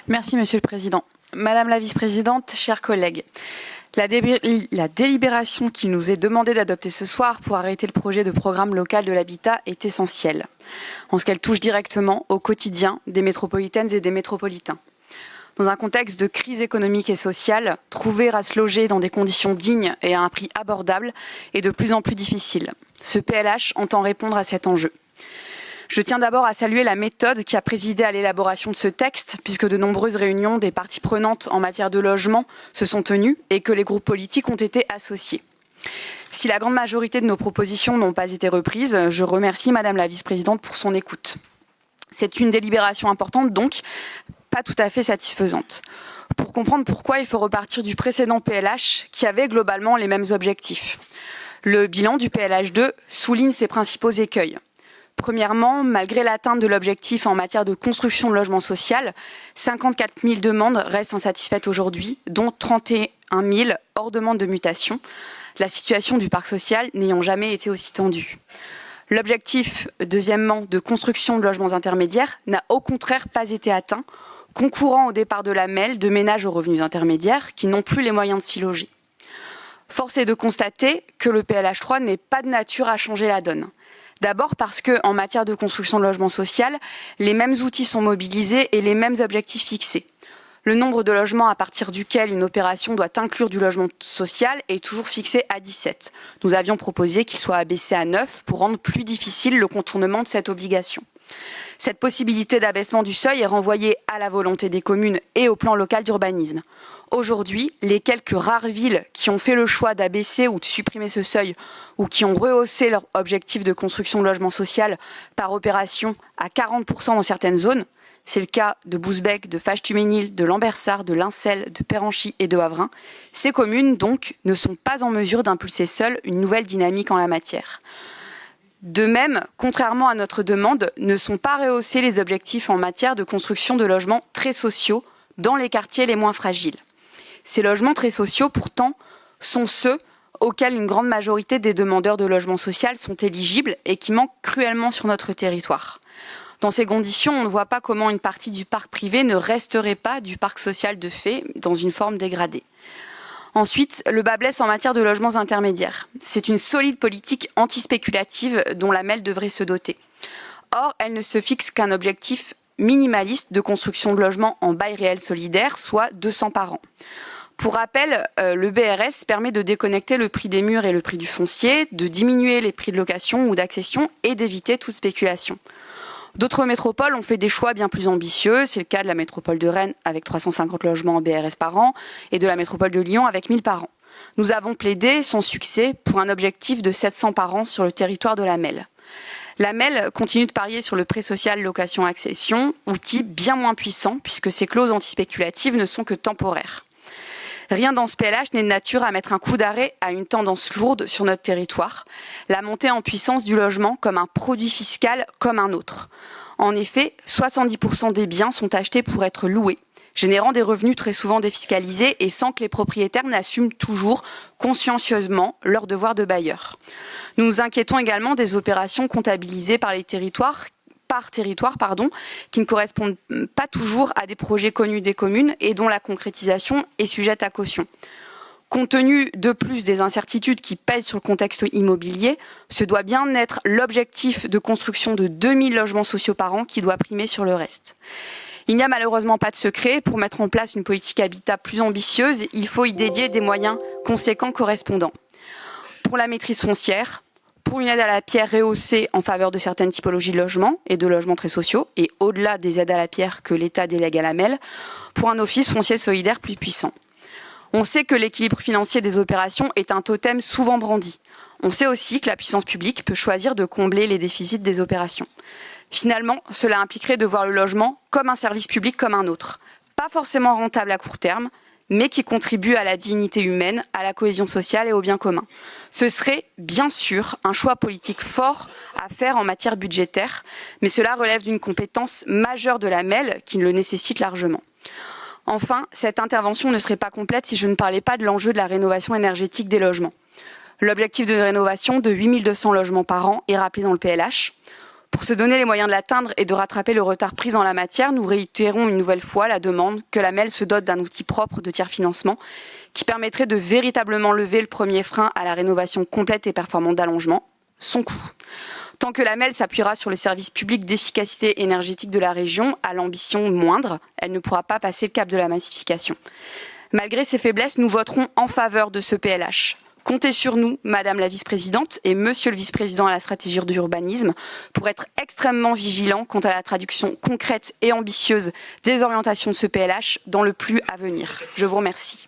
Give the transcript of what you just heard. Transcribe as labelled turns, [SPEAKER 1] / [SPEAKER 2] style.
[SPEAKER 1] Merci, Monsieur le Président. Madame la Vice-présidente, chers collègues, la délibération qu'il nous est demandé d'adopter ce soir pour arrêter le projet de programme local de l'habitat est essentielle, en ce qu'elle touche directement au quotidien des métropolitaines et des métropolitains. Dans un contexte de crise économique et sociale, trouver à se loger dans des conditions dignes et à un prix abordable est de plus en plus difficile. Ce PLH entend répondre à cet enjeu. Je tiens d'abord à saluer la méthode qui a présidé à l'élaboration de ce texte, puisque de nombreuses réunions des parties prenantes en matière de logement se sont tenues et que les groupes politiques ont été associés. Si la grande majorité de nos propositions n'ont pas été reprises, je remercie Madame la Vice-présidente pour son écoute. C'est une délibération importante, donc pas tout à fait satisfaisante. Pour comprendre pourquoi, il faut repartir du précédent PLH qui avait globalement les mêmes objectifs. Le bilan du PLH 2 souligne ses principaux écueils. Premièrement, malgré l'atteinte de l'objectif en matière de construction de logement social, 54 000 demandes restent insatisfaites aujourd'hui, dont 31 000 hors demande de mutation, la situation du parc social n'ayant jamais été aussi tendue. L'objectif, deuxièmement, de construction de logements intermédiaires n'a au contraire pas été atteint, concourant au départ de la MEL de ménages aux revenus intermédiaires qui n'ont plus les moyens de s'y loger. Force est de constater que le PLH 3 n'est pas de nature à changer la donne. D'abord parce qu'en matière de construction de logement social, les mêmes outils sont mobilisés et les mêmes objectifs fixés. Le nombre de logements à partir duquel une opération doit inclure du logement social est toujours fixé à 17. Nous avions proposé qu'il soit abaissé à 9 pour rendre plus difficile le contournement de cette obligation. Cette possibilité d'abaissement du seuil est renvoyée à la volonté des communes et au plan local d'urbanisme. Aujourd'hui, les quelques rares villes qui ont fait le choix d'abaisser ou de supprimer ce seuil ou qui ont rehaussé leur objectif de construction de logement social par opération à 40% dans certaines zones, c'est le cas de Bousbecq, de Faches-Tuménil, de Lambersart, de Lincel, de Péranchy et de Havrin. Ces communes, donc, ne sont pas en mesure d'impulser seules une nouvelle dynamique en la matière. De même, contrairement à notre demande, ne sont pas rehaussés les objectifs en matière de construction de logements très sociaux dans les quartiers les moins fragiles. Ces logements très sociaux, pourtant, sont ceux auxquels une grande majorité des demandeurs de logement social sont éligibles et qui manquent cruellement sur notre territoire. Dans ces conditions, on ne voit pas comment une partie du parc privé ne resterait pas du parc social de fait dans une forme dégradée. Ensuite, le bât blesse en matière de logements intermédiaires. C'est une solide politique antispéculative dont la MEL devrait se doter. Or, elle ne se fixe qu'un objectif minimaliste de construction de logements en bail réel solidaire, soit 200 par an. Pour rappel, le BRS permet de déconnecter le prix des murs et le prix du foncier, de diminuer les prix de location ou d'accession et d'éviter toute spéculation. D'autres métropoles ont fait des choix bien plus ambitieux. C'est le cas de la métropole de Rennes avec 350 logements en BRS par an et de la métropole de Lyon avec 1000 par an. Nous avons plaidé sans succès pour un objectif de 700 par an sur le territoire de la MEL. La MEL continue de parier sur le prêt social location-accession, outil bien moins puissant puisque ces clauses antispéculatives ne sont que temporaires. Rien dans ce PLH n'est de nature à mettre un coup d'arrêt à une tendance lourde sur notre territoire, la montée en puissance du logement comme un produit fiscal comme un autre. En effet, 70% des biens sont achetés pour être loués, générant des revenus très souvent défiscalisés et sans que les propriétaires n'assument toujours consciencieusement leur devoir de bailleur. Nous nous inquiétons également des opérations comptabilisées par territoire, qui ne correspondent pas toujours à des projets connus des communes et dont la concrétisation est sujette à caution. Compte tenu de plus des incertitudes qui pèsent sur le contexte immobilier, ce doit bien être l'objectif de construction de 2000 logements sociaux par an qui doit primer sur le reste. Il n'y a malheureusement pas de secret. Pour mettre en place une politique habitat plus ambitieuse, il faut y dédier des moyens conséquents correspondants. Pour la maîtrise foncière, pour une aide à la pierre rehaussée en faveur de certaines typologies de logements et de logements très sociaux, et au-delà des aides à la pierre que l'État délègue à la MEL, pour un office foncier solidaire plus puissant. On sait que l'équilibre financier des opérations est un totem souvent brandi. On sait aussi que la puissance publique peut choisir de combler les déficits des opérations. Finalement, cela impliquerait de voir le logement comme un service public comme un autre. Pas forcément rentable à court terme, mais qui contribue à la dignité humaine, à la cohésion sociale et au bien commun. Ce serait, bien sûr, un choix politique fort à faire en matière budgétaire, mais cela relève d'une compétence majeure de la MEL qui le nécessite largement. Enfin, cette intervention ne serait pas complète si je ne parlais pas de l'enjeu de la rénovation énergétique des logements. L'objectif de rénovation de 8200 logements par an est rappelé dans le PLH. Pour se donner les moyens de l'atteindre et de rattraper le retard pris en la matière, nous réitérons une nouvelle fois la demande que la MEL se dote d'un outil propre de tiers-financement qui permettrait de véritablement lever le premier frein à la rénovation complète et performante d'allongement, son coût. Tant que la MEL s'appuiera sur le service public d'efficacité énergétique de la région, à l'ambition moindre, elle ne pourra pas passer le cap de la massification. Malgré ces faiblesses, nous voterons en faveur de ce PLH. Comptez sur nous, Madame la vice-présidente et Monsieur le vice-président à la stratégie d'urbanisme, pour être extrêmement vigilants quant à la traduction concrète et ambitieuse des orientations de ce PLH dans le plus à venir. Je vous remercie.